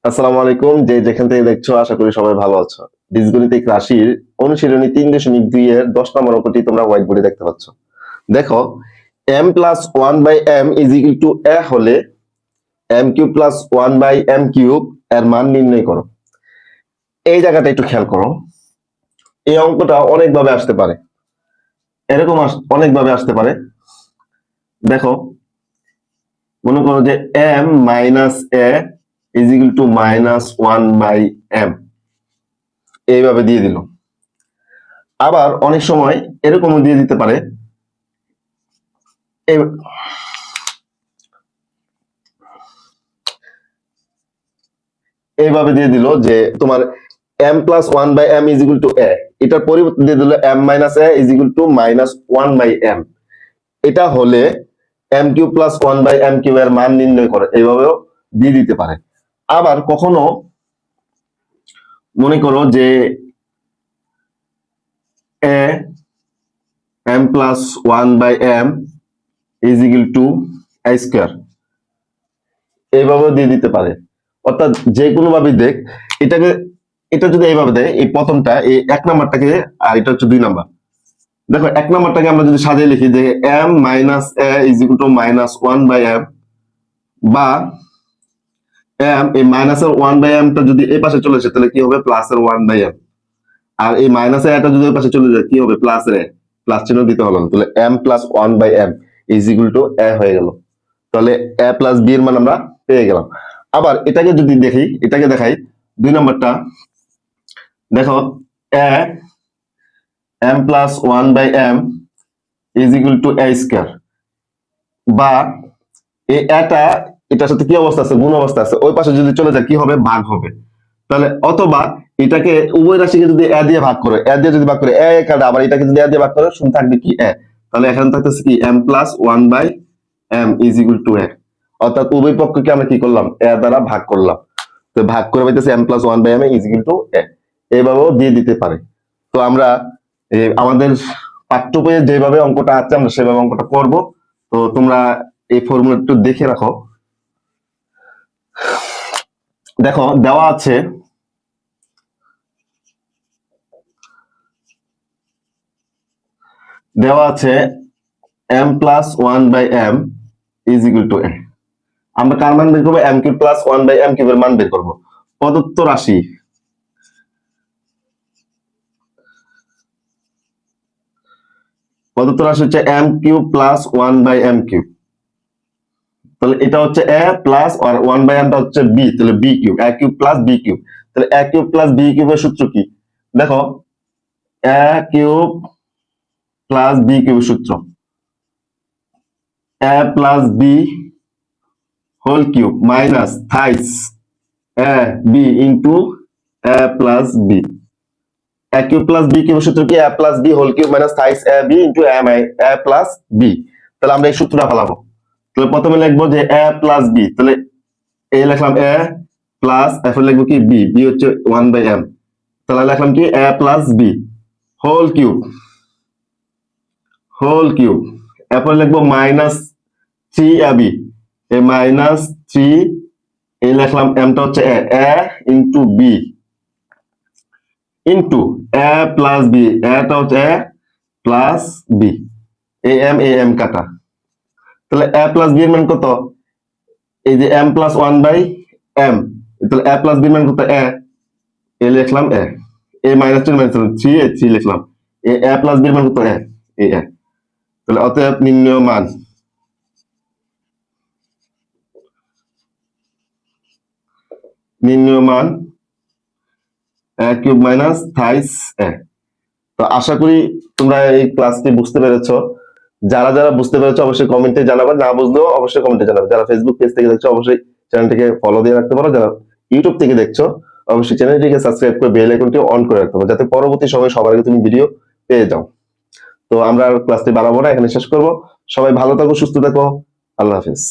আসসালামু আলাইকুম। যে যেখান থেকে দেখছো আশা করি সবাই ভালো আছো। বীজগণিতিক রাশির অনুশীলনী 3.2 এর 10 নম্বর অঙ্কটি তোমরা হোয়াইট বোর্ডে দেখতে পাচ্ছ। দেখো m plus 1/m is equal to a হলে m cube plus 1/m cube এর মান নির্ণয় করো। এই জায়গাটা একটু খেয়াল করো। এই অঙ্কটা অনেকভাবে আসতে পারে, এরকম অনেকভাবে আসতে পারে। দেখো, মনে করো যে m minus a is equal to minus 1/m এইভাবে দিয়ে দিল। আবার অনেক সময় এরকমও দিয়ে দিতে পারে, এইভাবে দিয়ে দিল যে তোমার m plus 1/m is equal to a, এটার পরিবর্তে দিয়ে দিল m minus a is equal to minus 1/m। এটা হলে m cube plus 1/m cube এর মান নির্ণয় করে, এইভাবেও দিয়ে দিতে পারে। আবার কখনো মনে করো যে a m plus 1/m is equal to a square, এইভাবেও দিয়ে দিতে পারে। অর্থাৎ যে কোনো ভাবে দেখ, এটাকে এটা যদি এইভাবে দেয়, এই প্রথমটা এই এক নাম্বারটাকে, আর এটা হচ্ছে 2 নাম্বার। দেখো এক নাম্বারটাকে আমরা যদি সাজিয়ে লিখি যে m minus a is equal to minus 1/m, বা m এই মাইনাসের 1/m টা যদি এই পাশে চলে আসে তাহলে কি হবে প্লাসের 1/m, আর এই মাইনাসের a টা যদি ওই পাশে চলে যায় কি হবে প্লাসের a, প্লাস চিহ্ন দিতে হলো না, তাহলে m plus 1/m is equal to a হয়ে গেল। তাহলে a প্লাস b এর মান আমরা পেয়ে গেলাম। আবার এটাকে যদি দেখি, এটাকে দেখাই 2 নাম্বারটা। দেখো a m plus 1/m is equal to a square, বা এই এটা এটার সাথে কি অবস্থা আছে, গুণ অবস্থা আছে, ওই পাশে যদি চলে যায় কি হবে ভাগ হবে। তাহলে অথবা এটাকে উভয় রাশিকে যদি a দিয়ে ভাগ করে, a দিয়ে যদি ভাগ করে a কাটে, আবার এটাকে যদি a দিয়ে ভাগ করে শুধু থাকবে কি a। তাহলে এখানে থাকতেছে কি m plus 1/m is equal to a। অর্থাৎ উভয় পক্ষকে আমরা কি করলাম a দ্বারা ভাগ করলাম। তো ভাগ করে পাইতেছে m plus 1/m is equal to a। এইভাবেও দিয়ে দিতে পারে। তো আমরা আমাদের পাঠ্য বইয়ে যেভাবে অঙ্কটা আছে আমরা সেভাবে অঙ্কটা করব। তো তোমরা এই ফর্মুলা একটু দেখে রাখো। দেখো দেওয়া আছে m plus 1/m is equal to a। আমরা কার মান বের করবো, m কিউব প্লাস 1/m কিউবের মান বের করবো। প্রদত্ত রাশি হচ্ছে m cube plus 1/m cube. তাহলে এটা হচ্ছে a প্লাস, আর 1/m টা হচ্ছে b, তাহলে b cube, a cube plus b cube. তাহলে a কিউব প্লাস b কিউবের সূত্র কি? দেখো a কিউব প্লাস b কিউবের সূত্র a plus b whole cube minus thrice a b into a plus b। a cube plus b কিউবের সূত্র কি? a plus b whole cube minus thrice a b into a plus b। তাহলে আমরা এই সূত্রটা ফেলাবো। তাহলে প্রথমে লিখবো যে a প্লাস b, তাহলে a লিখলাম a প্লাস, এখন লিখবো কি b, b হচ্ছে 1/m, তাহলে লিখলাম কি a plus b whole cube, এরপর লিখবো মাইনাস 3ab, এই মাইনাস 3, এই লিখলাম m টা হচ্ছে a into b into a plus b, a টা হচ্ছে a প্লাস b, এই m কাটা। তাহলে a প্লাস b এর মান কত? এই যে m প্লাস 1/m, তাহলে a প্লাস b এর মান কত? a, এই লিখলাম a, এই মাইনাস 2 মাইনাস 3, এই 3 লিখলাম, এই a প্লাস b এর মান কত? a, এই a। তাহলে অতএব নির্ণয় মান a cube minus thrice a। তো আশা করি তোমরা এই ক্লাসটি বুঝতে পেরেছো। যারা যারা বুঝতে পেরেছো অবশ্যই কমেন্টে জানাবে, না বুঝলেও অবশ্যই কমেন্টে জানাবে। যারা ফেসবুক পেজ থেকে দেখছো অবশ্যই চ্যানেলটিকে ফলো দিয়ে রাখতে পারো। যারা ইউটিউব থেকে দেখছো অবশ্যই চ্যানেলটিকে সাবস্ক্রাইব করে বেল আইকনটি অন করে রাখতে পারো, যাতে পরবর্তী সময় সবার আগে তুমি ভিডিও পেয়ে যাও। তো আমরা ক্লাসটি বাড়াবো না, এখানে শেষ করব। সবাই ভালো থাকো, সুস্থ থাকো, আল্লাহ হাফিজ।